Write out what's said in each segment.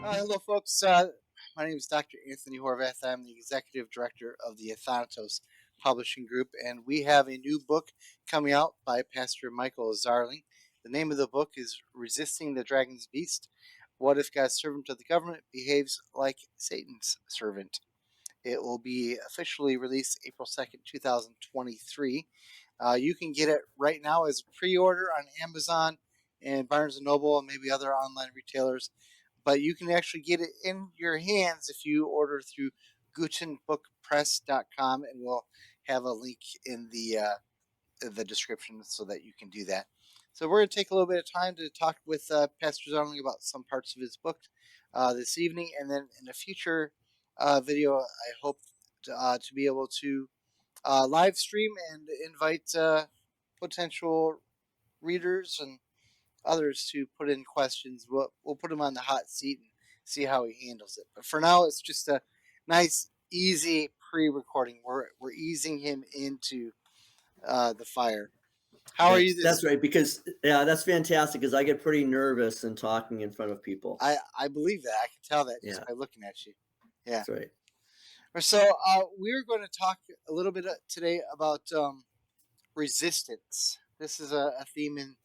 Hello, folks. My name is Dr. Anthony Horvath. I'm the executive director of the Athanatos Publishing Group, and we have a new book coming out by Pastor Michael Zarling. The name of the book is Resisting the Dragon's Beast. What if God's servant of the government behaves like Satan's servant? It will be officially released April 2nd, 2023. You can get it right now as a pre-order on Amazon and Barnes & Noble and maybe other online retailers. But you can actually get it in your hands if you order through GutenBookPress.com, and we'll have a link in the description so that you can do that. So we're going to take a little bit of time to talk with Pastor Zarling about some parts of his book this evening, and then in a future video, I hope to be able to live stream and invite potential readers and others to put in questions. We'll put him on the hot seat and see how he handles it. But for now, it's just a nice, easy pre-recording. We're easing him into the fire. How are you That's right, because that's fantastic, because I get pretty nervous in talking in front of people. I believe that. I can tell that just by looking at you. Yeah. That's right. So we're going to talk a little bit today about resistance. This is a theme in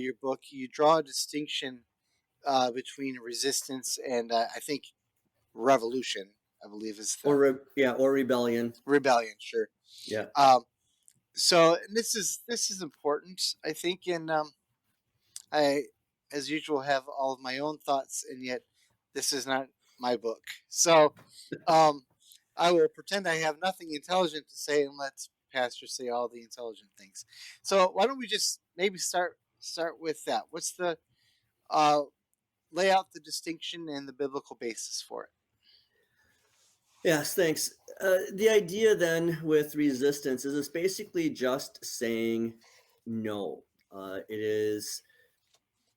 your book. You draw a distinction between resistance and I think revolution, I believe is the or rebellion. Rebellion, sure. Yeah. So this is important, I think, and I, as usual, have all of my own thoughts, and yet this is not my book. So I will pretend I have nothing intelligent to say and let Pastor say all the intelligent things. So why don't we just maybe start with that? What's the lay out the distinction and the biblical basis for it? Yes, thanks. The idea then with resistance is it's basically just saying no. It is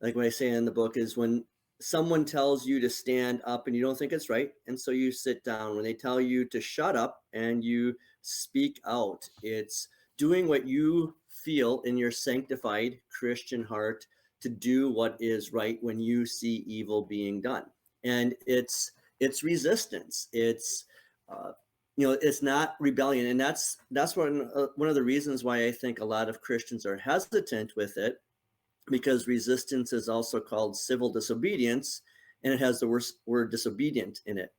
like what I say in the book is when someone tells you to stand up and you don't think it's right, and so you sit down. When they tell you to shut up and you speak out, it's doing what you feel in your sanctified Christian heart to do what is right when you see evil being done. And it's resistance. It's it's not rebellion, and that's one of the reasons why I think a lot of Christians are hesitant with it, because resistance is also called civil disobedience, and it has the word disobedient in it.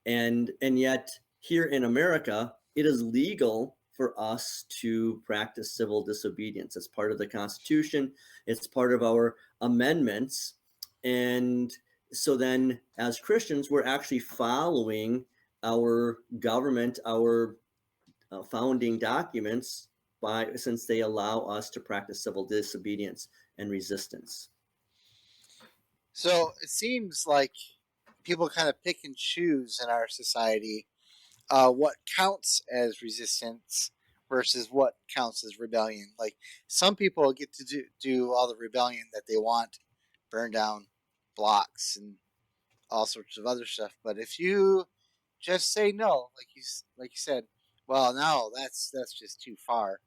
And yet here in America, it is legal for us to practice civil disobedience. It's part of the Constitution. It's part of our amendments. And so then as Christians, we're actually following our government, our founding documents, since they allow us to practice civil disobedience and resistance. So it seems like people kind of pick and choose in our society what counts as resistance versus what counts as rebellion. Like some people get to do all the rebellion that they want, burn down blocks and all sorts of other stuff. But if you just say no, like you said, well, no, that's just too far.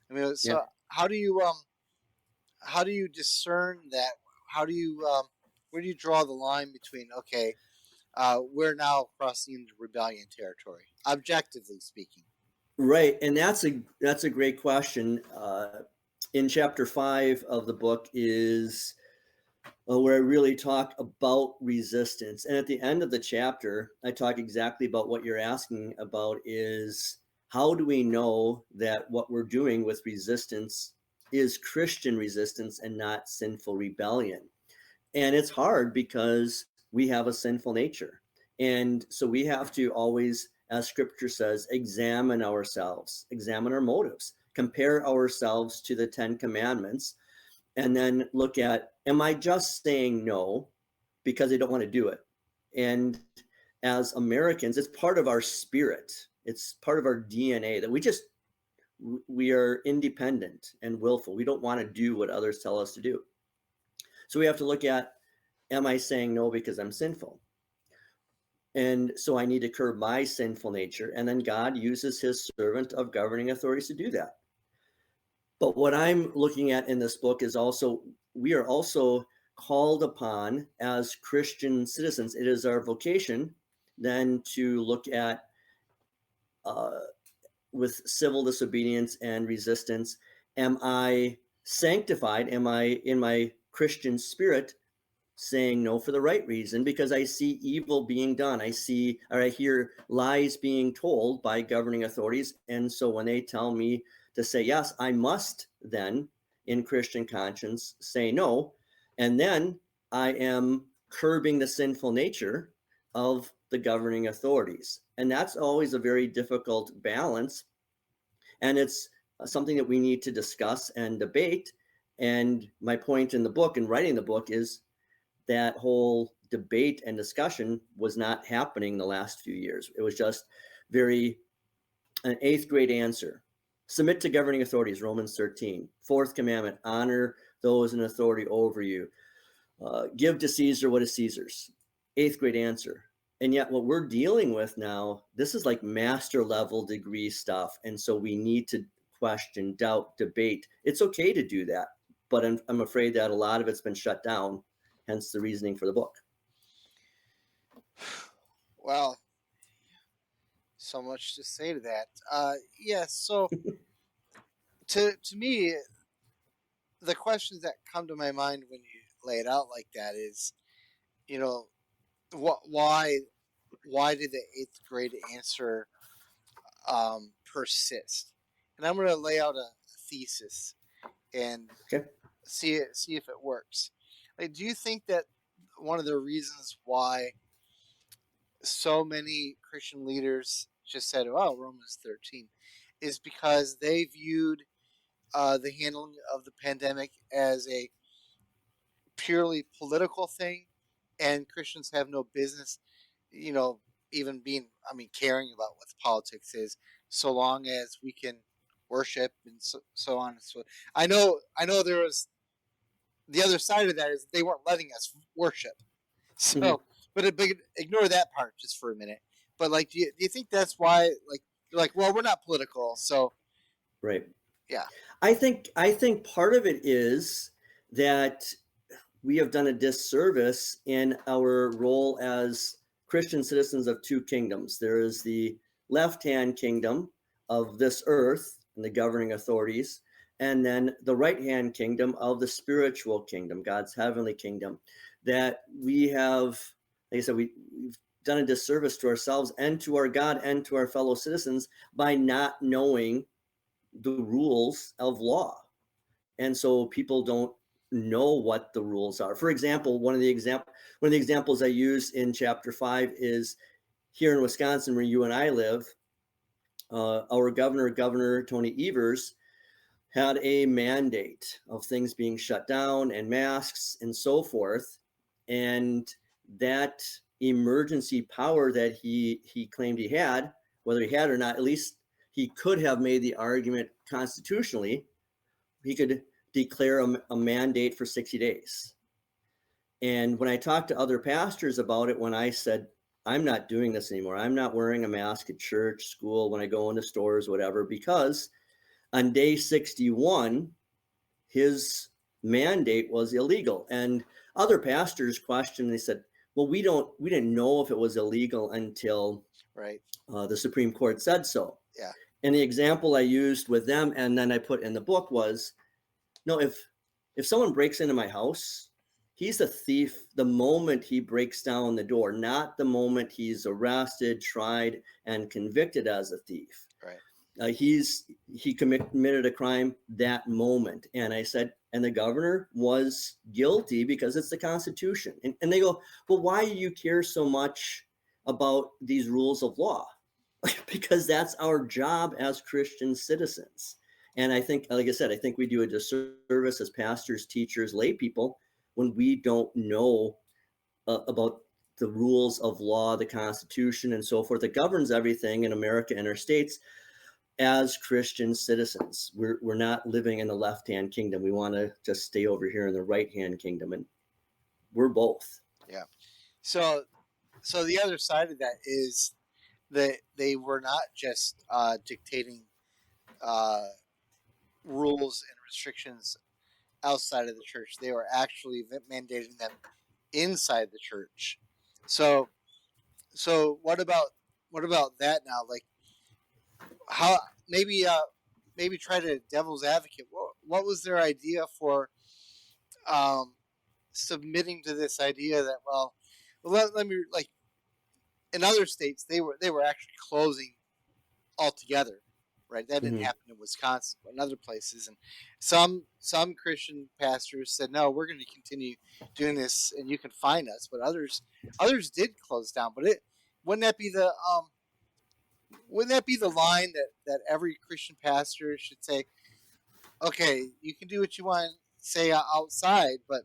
I mean, so how do you discern that? How do you where do you draw the line between okay, we're now crossing into rebellion territory, objectively speaking? Right, and that's a great question. In chapter 5 of the book is where I really talk about resistance, and at the end of the chapter, I talk exactly about what you're asking about: is how do we know that what we're doing with resistance is Christian resistance and not sinful rebellion? And it's hard because we have a sinful nature. And so we have to always, as scripture says, examine ourselves, examine our motives, compare ourselves to the 10 commandments, and then look at, am I just saying no because I don't want to do it? And as Americans, it's part of our spirit. It's part of our DNA that we are independent and willful. We don't want to do what others tell us to do. So we have to look at, am I saying no because I'm sinful? And so I need to curb my sinful nature. And then God uses his servant of governing authorities to do that. But what I'm looking at in this book is also, we are also called upon as Christian citizens. It is our vocation then to look at, uh, with civil disobedience and resistance, am I sanctified? Am I in my Christian spirit saying no for the right reason because I see evil being done? I see, or I hear lies being told by governing authorities. And so when they tell me to say yes, I must then, in Christian conscience, say no. And then I am curbing the sinful nature of the governing authorities. And that's always a very difficult balance. And it's something that we need to discuss and debate. And my point in the book and writing the book is that whole debate and discussion was not happening the last few years. It was just very an eighth grade answer. Submit to governing authorities, Romans 13. Fourth commandment, honor those in authority over you. Give to Caesar what is Caesar's. Eighth grade answer. And yet, what we're dealing with now, this is like master level degree stuff. And so we need to question, doubt, debate. It's okay to do that. But I'm afraid that a lot of it's been shut down, hence the reasoning for the book. Well, so much to say to that. Yes. So to me, the questions that come to my mind when you lay it out like that is, you know, what why did the eighth grade answer persist? And I'm going to lay out a thesis and Okay. see if it works. Like, do you think that one of the reasons why so many Christian leaders just said, "Oh, Romans 13," is because they viewed the handling of the pandemic as a purely political thing, and Christians have no business, you know, even being, I mean, caring about what the politics is, so long as we can worship and so on and so. I know there was the other side of that is they weren't letting us worship. Mm-hmm. So, but ignore that part just for a minute. But like, do you think that's why like you're like, well, we're not political, so Right. yeah, I think part of it is that we have done a disservice in our role as Christian citizens of two kingdoms. There is the left hand kingdom of this earth and the governing authorities, and then the right hand kingdom of the spiritual kingdom, God's heavenly kingdom. That we have, like I said, we've done a disservice to ourselves and to our God and to our fellow citizens by not knowing the rules of law. And so people don't know what the rules are. For example, one of the examples I use in chapter 5 is here in Wisconsin, where you and I live. Our Governor Tony Evers, had a mandate of things being shut down and masks and so forth. And that emergency power that he claimed he had, whether he had or not, at least he could have made the argument constitutionally. He could declare a mandate for 60 days. And when I talked to other pastors about it, when I said, I'm not doing this anymore, I'm not wearing a mask at church, school, when I go into stores, whatever, because on day 61, his mandate was illegal. And other pastors questioned, they said, well, we didn't know if it was illegal until right, the Supreme Court said so. yeah, And the example I used with them and then I put in the book was, no, if someone breaks into my house, he's a thief the moment he breaks down the door, not the moment he's arrested, tried, and convicted as a thief. right, He committed a crime that moment. And I said, and the governor was guilty because it's the Constitution. And they go, well, why do you care so much about these rules of law? Because that's our job as Christian citizens. And I think, like I said, I think we do a disservice as pastors, teachers, lay people when we don't know about the rules of law, the Constitution, and so forth that governs everything in America and our states as Christian citizens. We're not living in the left-hand kingdom. We want to just stay over here in the right-hand kingdom, and we're both. yeah. So so the other side of that is that they were not just dictating uh, rules and restrictions outside of the church. They were actually mandating them inside the church. So so what about that now? Like how maybe maybe try to devil's advocate. What was their idea for um submitting to this idea that let me like in other states they were actually closing altogether, right? That didn't Hmm. happen in Wisconsin, but in other places, and some Christian pastors said, "No, we're going to continue doing this, and you can find us." But others did close down. But it wouldn't that be the wouldn't that be the line that every Christian pastor should say? Okay, you can do what you want to say outside, but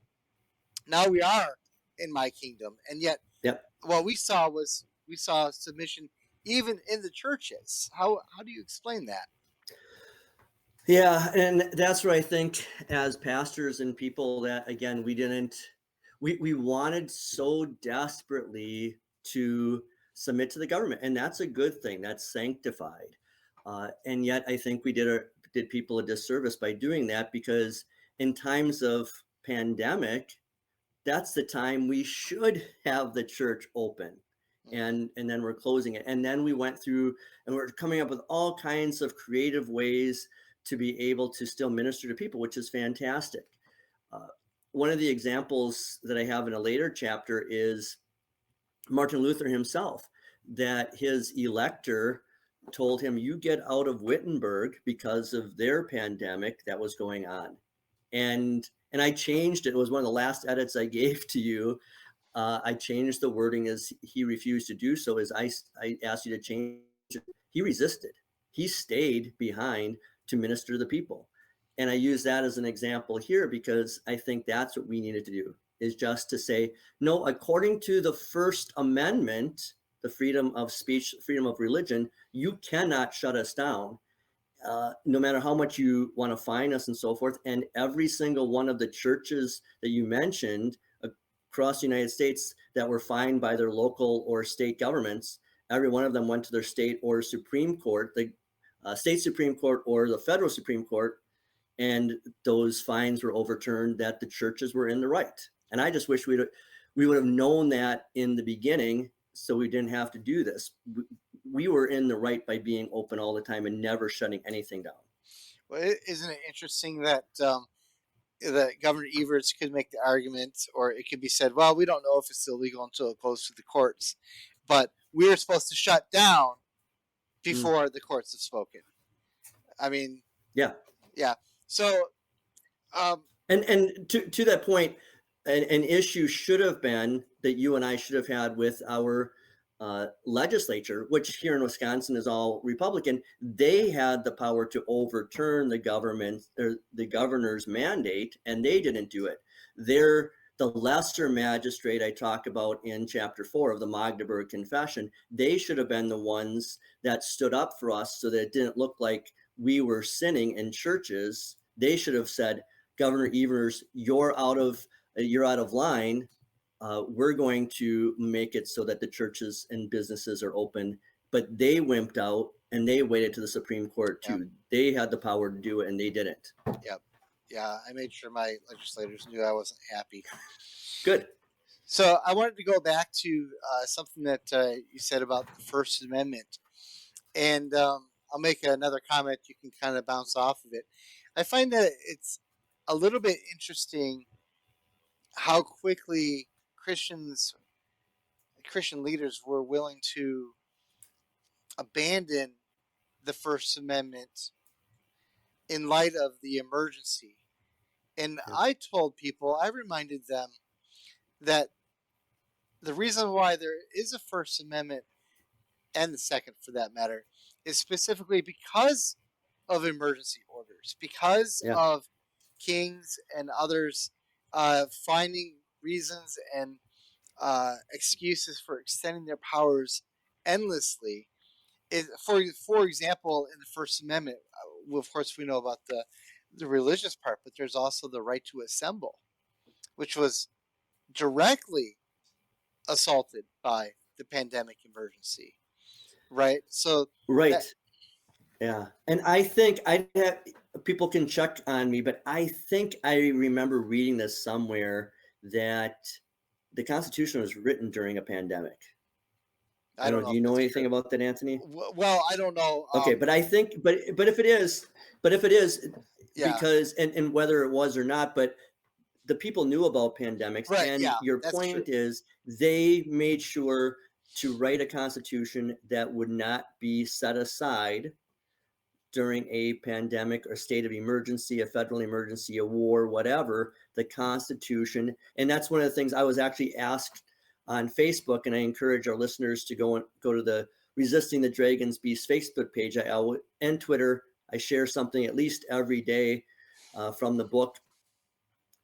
now we are in my kingdom, and yet Yep. what we saw submission even in the churches. How do you explain that? Yeah, and that's where I think as pastors and people that again we wanted so desperately to submit to the government, and that's a good thing. That's sanctified, and yet I think we did people a disservice by doing that because in times of pandemic, that's the time we should have the church open, Mm-hmm. and then we're closing it, and then we went through and we're coming up with all kinds of creative ways to be able to still minister to people, which is fantastic. uh, One of the examples that I have in a later chapter is Martin Luther himself, that his elector told him, you get out of Wittenberg because of their pandemic that was going on. And I changed it. It was one of the last edits I gave to you. I changed the wording as he refused to do so. As I asked you to change it, he resisted. He stayed behind to minister to the people, and I use that as an example here because I think that's what we needed to do, is just to say no. According to the First Amendment, the freedom of speech, freedom of religion, you cannot shut us down, no matter how much you want to fine us and so forth. And every single one of the churches that you mentioned across the United States that were fined by their local or state governments, every one of them went to their state or Supreme Court, the state Supreme Court or the federal Supreme Court, and those fines were overturned, that the churches were in the right. And I just wish we would have known that in the beginning, so we didn't have to do this. We were in the right by being open all the time and never shutting anything down. Well, isn't it interesting that Governor Evers could make the argument, or it could be said, well, we don't know if it's illegal until it goes to the courts, but we're supposed to shut down Mm, before the courts have spoken. I mean, yeah. yeah. So, um, And to that point, an issue should have been that you and I should have had with our legislature, which here in Wisconsin is all Republican. They had the power to overturn the government or the governor's mandate, and they didn't do it. They're the lesser magistrate I talk about in chapter 4 of the Magdeburg Confession. They should have been the ones that stood up for us so that it didn't look like we were sinning in churches. They should have said, Governor Evers, you're out of line. We're going to make it so that the churches and businesses are open. But they wimped out and they waited to the Supreme Court yeah, too. They had the power to do it and they didn't. yeah, yeah. I made sure my legislators knew I wasn't happy. Good. So I wanted to go back to something that you said about the First Amendment, and I'll make another comment. You can kind of bounce off of it. I find that it's a little bit interesting how quickly Christian leaders were willing to abandon the First Amendment in light of the emergency. And Yeah. I reminded them that the reason why there is a First Amendment and the Second for that matter is specifically because of emergency orders, because Yeah. of kings and others finding reasons and excuses for extending their powers endlessly. For example, in the First Amendment, well, of course, we know about the religious part, but there's also the right to assemble, which was directly assaulted by the pandemic emergency, right? So Right. that Yeah. And I think I have people can check on me, but I think I remember reading this somewhere that the Constitution was written during a pandemic. I I don't don't know. know Do if you know that's anything true. about that, Anthony? Well, I don't know. Okay, but I think, but if it is, but if it is, Yeah, because and whether it was or not, but the people knew about pandemics, right. and Yeah, your that's true. point is they made sure to write a constitution that would not be set aside during a pandemic or state of emergency, a federal emergency, a war, whatever. The Constitution, and that's one of the things I was actually asked on Facebook, and I encourage our listeners to go to the Resisting the Dragon's Beast Facebook page. And Twitter. I share something at least every day from the book,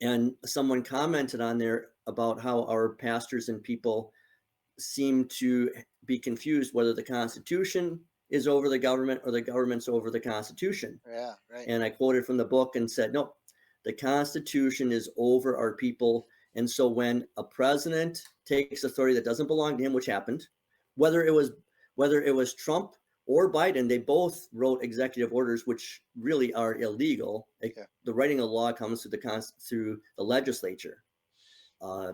and someone commented on there about how our pastors and people seem to be confused whether the Constitution is over the government or the government's over the Constitution. Yeah, right. And I quoted from the book and said, no, the Constitution is over our people. And so when a president takes authority that doesn't belong to him, which happened, whether it was whether it was Trump or Biden, they both wrote executive orders which really are illegal. Yeah. The writing of law comes through the legislature, uh,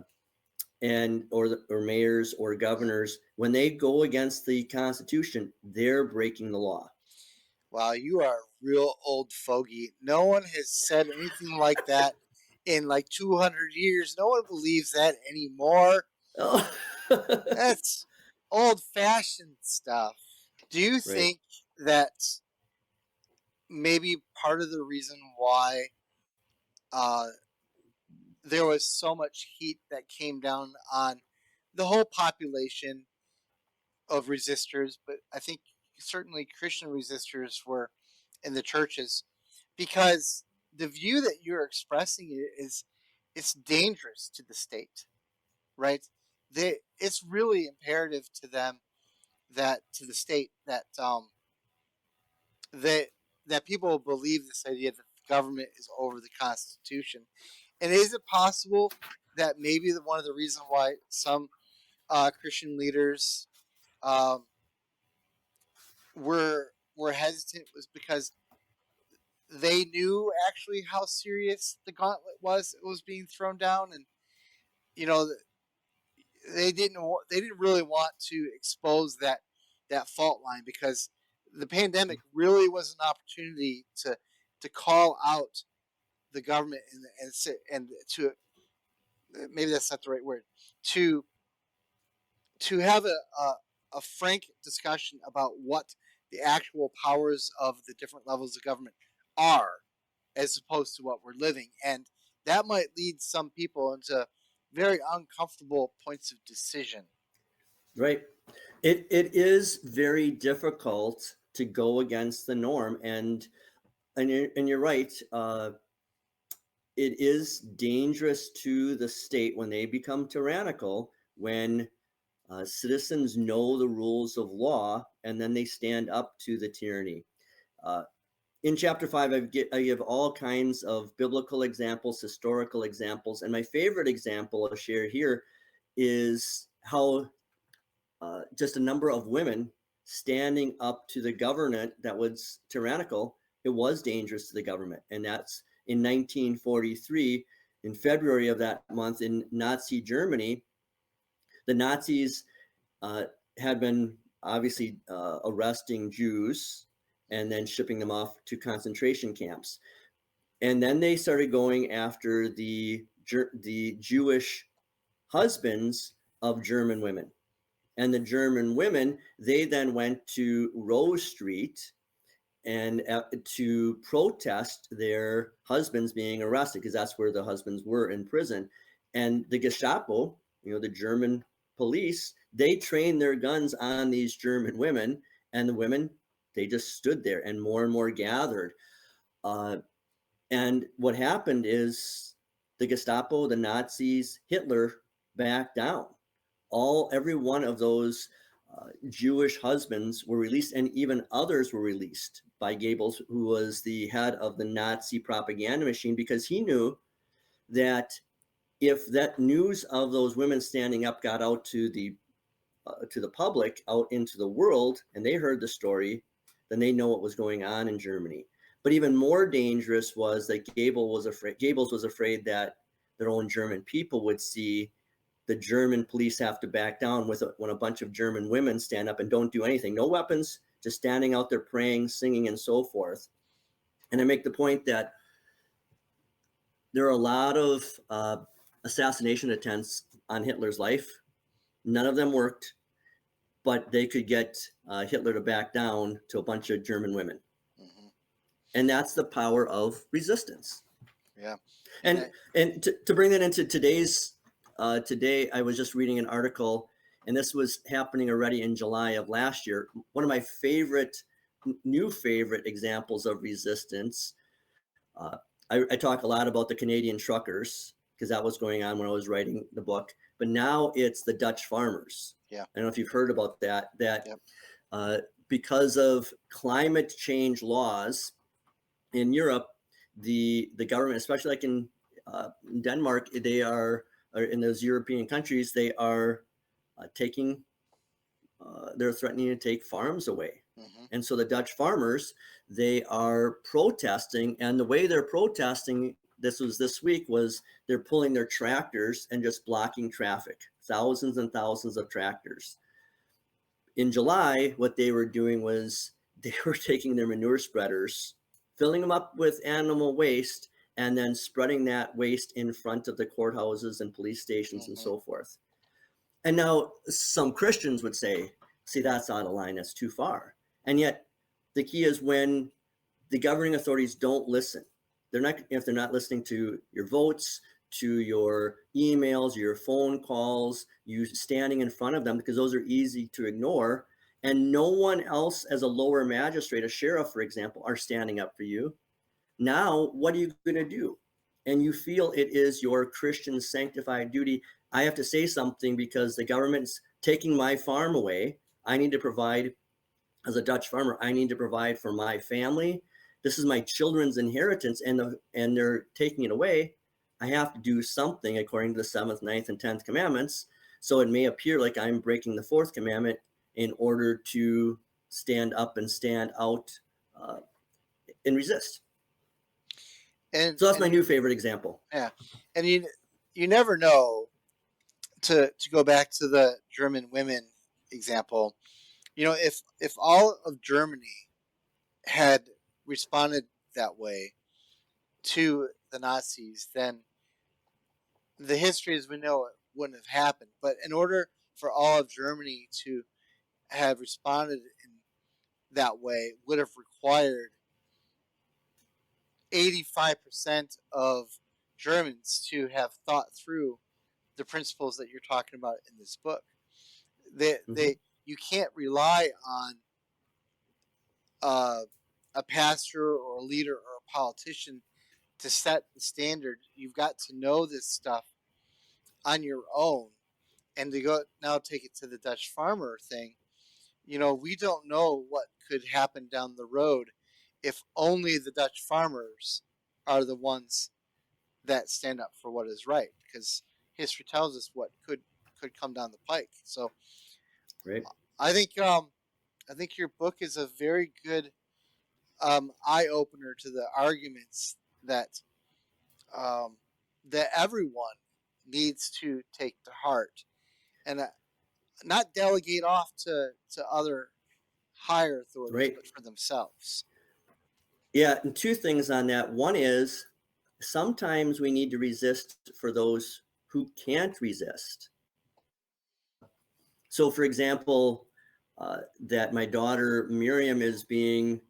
and or mayors or governors. When they go against the Constitution, they're breaking the law. Wow, you are a real old fogey. No one has said anything like that in like 200 years. No one believes that anymore. Oh. That's old fashioned stuff. Do you Right. think that maybe part of the reason why uh, there was so much heat that came down on the whole population of resistors, but I think certainly Christian resistors were in the churches because the view that you're expressing is it's dangerous to the state, right? It's really imperative to them that to the state that that people believe this idea that the government is over the Constitution. And is it possible that maybe one of the reasons why some Christian leaders um, were hesitant was because they knew actually how serious the gauntlet was it was being thrown down, and you know they didn't really want to expose that fault line because the pandemic really was an opportunity to call out the government and to maybe that's not the right word to have a frank discussion about what the actual powers of the different levels of government are as opposed to what we're living. And that might lead some people into very uncomfortable points of decision. Right. It is very difficult to go against the norm, and you're right. It is dangerous to the state when they become tyrannical, when citizens know the rules of law and then they stand up to the tyranny. Uh, in chapter 5, I give all kinds of biblical examples, historical examples, and my favorite example I'll share here is how just a number of women standing up to the government that was tyrannical, it was dangerous to the government. And that's in 1943, in February of that month in Nazi Germany. The Nazis uh, had been obviously arresting Jews and then shipping them off to concentration camps. And then they started going after the Jewish husbands of German women. And the German women, they then went to Rose Street and to protest their husbands being arrested, because that's where the husbands were in prison. And the Gestapo, the German police, they trained their guns on these German women, and the women, they just stood there, and more gathered. Uh, and what happened is the Gestapo, the Nazis, Hitler backed down. Every one of those Jewish husbands were released, and even others were released by Goebbels, who was the head of the Nazi propaganda machine, because he knew that if that news of those women standing up got out to the public, out into the world, and they heard the story, then they know what was going on in Germany. But even more dangerous was that Goebbels was afraid that their own German people would see the German police have to back down when a bunch of German women stand up and don't do anything, no weapons, just standing out there praying, singing, and so forth. And I make the point that there are a lot of assassination attempts on Hitler's life. None of them worked, but they could get Hitler to back down to a bunch of German women. Mm-hmm. And that's the power of resistance. Yeah. And to bring that into today, I was just reading an article, and this was happening already in July of last year. One of my new favorite examples of resistance. I talk a lot about the Canadian truckers because that was going on when I was writing the book. But now it's the Dutch farmers. Yeah. I don't know if you've heard about that. Yep. Because of climate change laws in Europe, the government, especially like in Denmark, or in those European countries, they are they're threatening to take farms away. Mm-hmm. And so the Dutch farmers, they are protesting, and the way they're protesting, this week, was they're pulling their tractors and just blocking traffic, thousands and thousands of tractors. In July, what they were doing was they were taking their manure spreaders, filling them up with animal waste, and then spreading that waste in front of the courthouses and police stations and so forth. And now some Christians would say, see, that's out of line, that's too far. And yet the key is when the governing authorities don't listen, if they're not listening to your votes, to your emails, your phone calls, you standing in front of them, because those are easy to ignore, and no one else as a lower magistrate, a sheriff, for example, are standing up for you. Now, what are you going to do? And you feel it is your Christian sanctified duty. I have to say something because the government's taking my farm away. I need to provide, as a Dutch farmer, I need to provide for my family. This is my children's inheritance, and they're taking it away. I have to do something according to the 7th, 9th, and 10th commandments. So it may appear like I'm breaking the 4th commandment in order to stand up and stand out and resist. So that's my new favorite example. Yeah, and you never know. To go back to the German women example, if all of Germany had responded that way to the Nazis, then the history as we know it wouldn't have happened. But in order for all of Germany to have responded in that way, would have required 85% of Germans to have thought through the principles that you're talking about in this book. You can't rely on a pastor or a leader or a politician to set the standard. You've got to know this stuff on your own. And to go now take it to the Dutch farmer thing, we don't know what could happen down the road if only the Dutch farmers are the ones that stand up for what is right, because history tells us what could come down the pike. So Right. I think your book is a very good eye opener to the arguments that that everyone needs to take to heart, and not delegate off to other higher authorities, Right. but for themselves. Yeah, and two things on that. One is sometimes we need to resist for those who can't resist. So, for example, that my daughter Miriam is being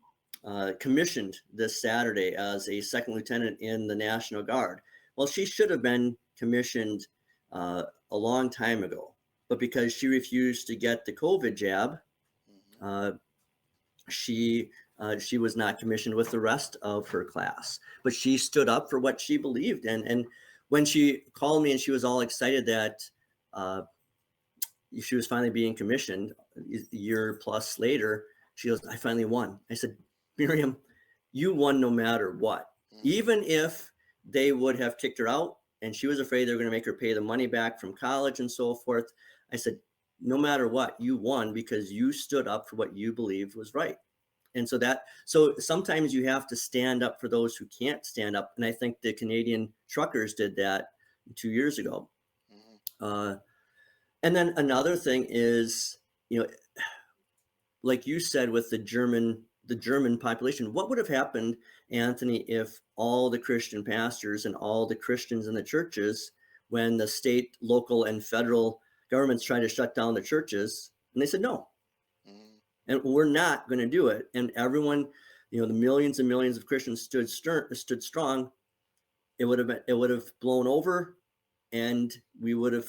commissioned this Saturday as a second lieutenant in the National Guard. Well, she should have been commissioned a long time ago, but because she refused to get the COVID jab, she was not commissioned with the rest of her class. But she stood up for what she believed in. And when she called me and she was all excited that she was finally being commissioned a year plus later, she goes, I finally won. I said, Miriam, you won no matter what. Even if they would have kicked her out and she was afraid they were going to make her pay the money back from college and so forth, I said, no matter what, you won because you stood up for what you believed was right. And so sometimes you have to stand up for those who can't stand up. And I think the Canadian truckers did that 2 years ago. Mm-hmm. Uh, and then another thing is, you know, like you said, with the German population, what would have happened, Anthony, if all the Christian pastors and all the Christians in the churches, when the state, local, and federal governments tried to shut down the churches, and they said no, Mm-hmm. and we're not going to do it, and everyone, the millions and millions of Christians stood strong, it would have blown over, and we wouldn't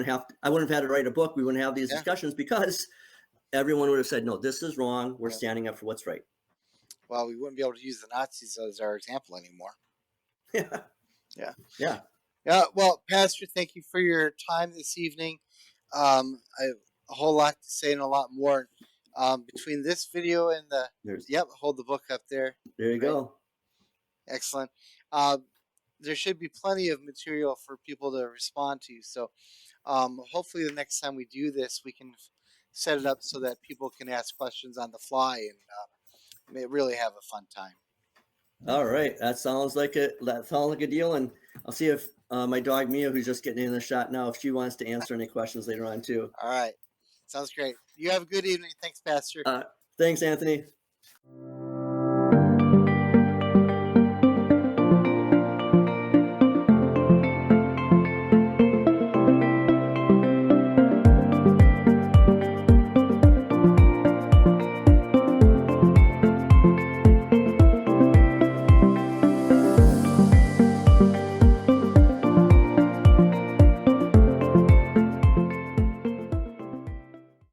have I wouldn't have had to write a book. We wouldn't have these Yeah. discussions because everyone would have said, no, this is wrong. We're Yeah. standing up for what's right. Well, we wouldn't be able to use the Nazis as our example anymore. Yeah. Yeah. Yeah. Yeah. Well, Pastor, thank you for your time this evening. I have a whole lot to say and a lot more. Between this video and hold the book up there. There you Right. go. Excellent. There should be plenty of material for people to respond to. So hopefully the next time we do this, we can set it up so that people can ask questions on the fly and really have a fun time. All right. That sounds like a deal. And I'll see if my dog Mia, who's just getting in the shot now, if she wants to answer any questions later on too. All right. Sounds great. You have a good evening. Thanks, Pastor. Thanks, Anthony.